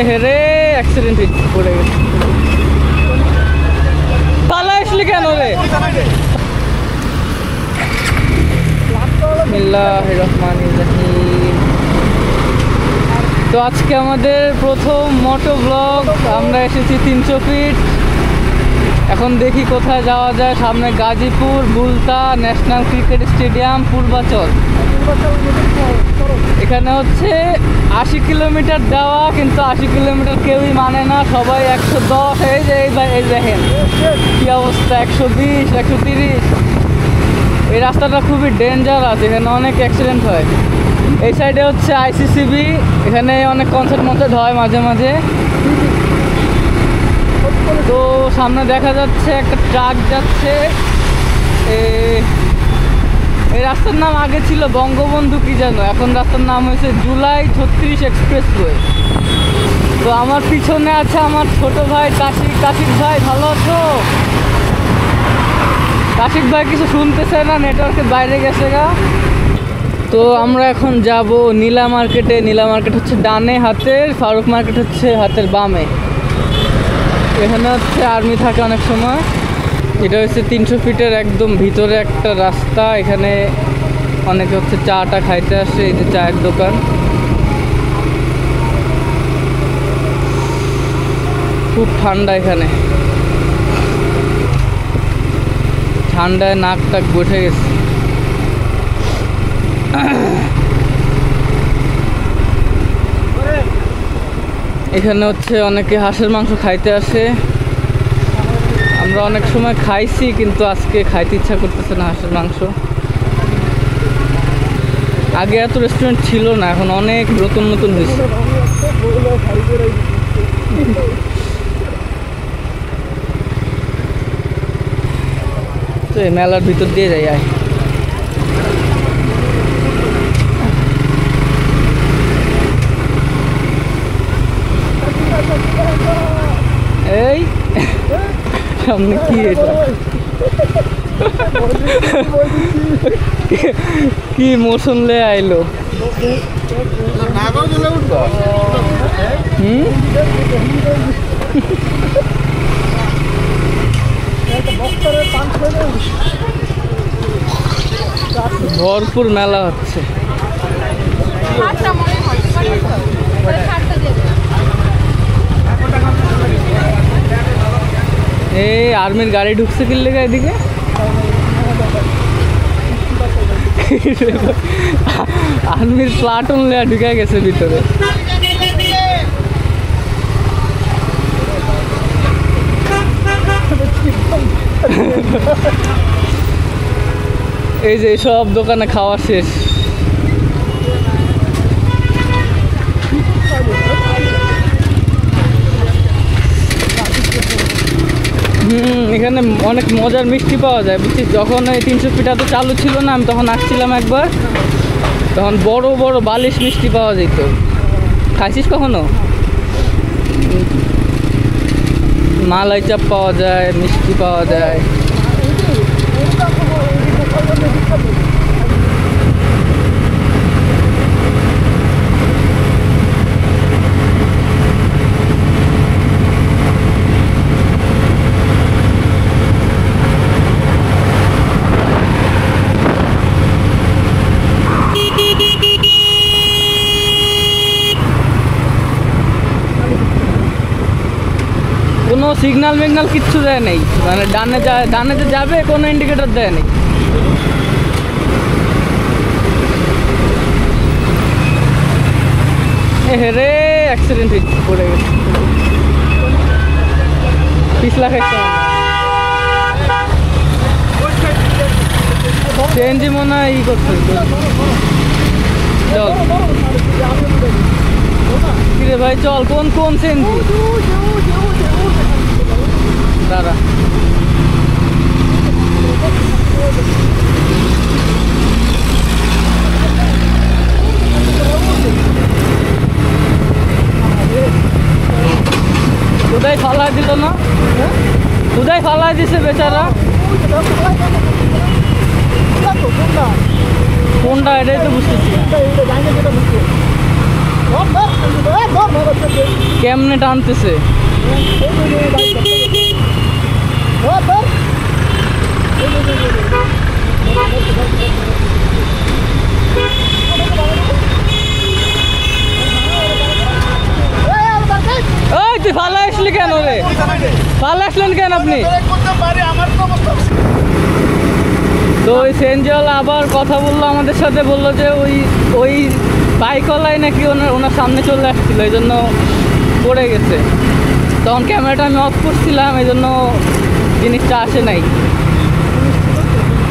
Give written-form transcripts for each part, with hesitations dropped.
হেরে অ্যাক্সিডেন্ট পড়ে গেছে। পালা আসলি কেন রে? বিসমিল্লাহির রহমানির রহিম। তো আজকে আমাদের প্রথম মোটো ব্লগ। আমরা এসেছি 300 ফিট। এখন দেখি কোথায় যাওয়া যায়। সামনে Gazipur, বুলতা, national cricket stadium, Purbachal. এখানে হচ্ছে 80 কিলোমিটার দেওয়া, কিন্তু 80 কিলোমিটার কেউই মানে না, সবাই 110। এই যে এই দেখেন কি অবস্থা, 120, 130। এই রাস্তাটা খুবই ডেঞ্জারাস, এখানে অনেক অ্যাক্সিডেন্ট হয়। এই সাইডে হচ্ছে আইসিসিবি, এখানে অনেক কনসার্ট হয় মাঝে মাঝে। তো সামনে দেখা যাচ্ছে একটা ট্রাক যাচ্ছে। এই রাস্তার নাম আগে ছিল বঙ্গবন্ধু কি যেন, এখন রাস্তার নাম হয়েছে জুলাই 36 এক্সপ্রেসওয়ে। তো আমার পিছনে আছে আমার ছোট ভাই কাশিক ভাই। ভালো আছো? কাশিক ভাই কিছু শুনতেছে না, নেটওয়ার্কের বাইরে গেছে গা। তো আমরা এখন যাব নীলা মার্কেটে। নীলা মার্কেট হচ্ছে ডানে হাতের, ফারুক মার্কেট হচ্ছে হাতের বামে। এখানে হচ্ছে আর্মি থাকে অনেক সময়। এটা হচ্ছে 300 ফিটের একদম ভিতরে একটা রাস্তা। এখানে অনেকে হচ্ছে চাটা খাইতে আসে। এই যে চায়ের দোকান। খুব ঠান্ডা এখানে, ঠান্ডায় নাক টাক বসে গেছে। এখানে হচ্ছে অনেকে হাঁসের মাংস খাইতে আসে। আমরা অনেক সময় খাইছি, কিন্তু আজকে খাইতে ইচ্ছা করতেছে না হাঁসের মাংস। আগে এত রেস্টুরেন্ট ছিল না, এখন অনেক নতুন নতুন হয়েছে। তো এই মেলার ভিতর দিয়ে যাই। এই সামনে কি এটা, কি মোশন লে আইলো। ভরপুর মেলা হচ্ছে। এই আর্মির গাড়ি ঢুকছে কি লেগে এদিকে। আর্মির প্লাটুন লেয়া ঢুকে গেছে ভিতরে। এই যে সব দোকানে খাওয়া শেষ। এখানে অনেক মজার মিষ্টি পাওয়া যায় বুঝছিস। যখন এই 300 ফিট তো চালু ছিল না, আমি তখন আসছিলাম একবার, তখন বড় বড় বালিশ মিষ্টি পাওয়া যেত। খাইছিস কখনো? মালাই চাপ পাওয়া যায়, মিষ্টি পাওয়া যায়। কোনো সিগন্যাল মিগনাল কিচ্ছু দেয় নেই, মানে ডানে যে যাবে কোনো ইন্ডিকেটর দেয় নেই। হেরে অ্যাক্সিডেন্ট পড়ে গেছে। পিছলা খাইছে সিএনজি মনে হয় ই করছে। চল কিরে ভাই চল, কোন সিএনজি? দাঁড়া কোথায় ফালা দিল না, কোথায় ফালা দিছে বেচারা। কোনটা এটাই তো বুঝতেছি। কেমনে টানতেছে। ওই তুই ফালা আসলি কেন রে? ফালা আসলেন কেন আপনি? তো ওই সেনজিওয়ালা আবার কথা বললো আমাদের সাথে, বললো যে ওই বাইকওয়ালাই নাকি ওনার সামনে চলে আসছিল, এই জন্য পড়ে গেছে। তখন ক্যামেরাটা আমি অফ করছিলাম, এই জন্য জিনিসটা আসে নাই।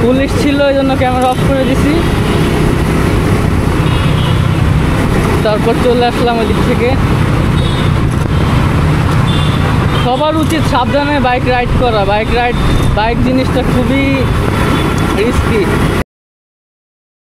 পুলিশ ছিল, এই জন্য ক্যামেরা অফ করে দিছি। তারপর চলে আসলাম ওই দিক থেকে। সবার উচিত সাবধানে বাইক রাইড করা। বাইক জিনিসটা খুবই রিস্কি।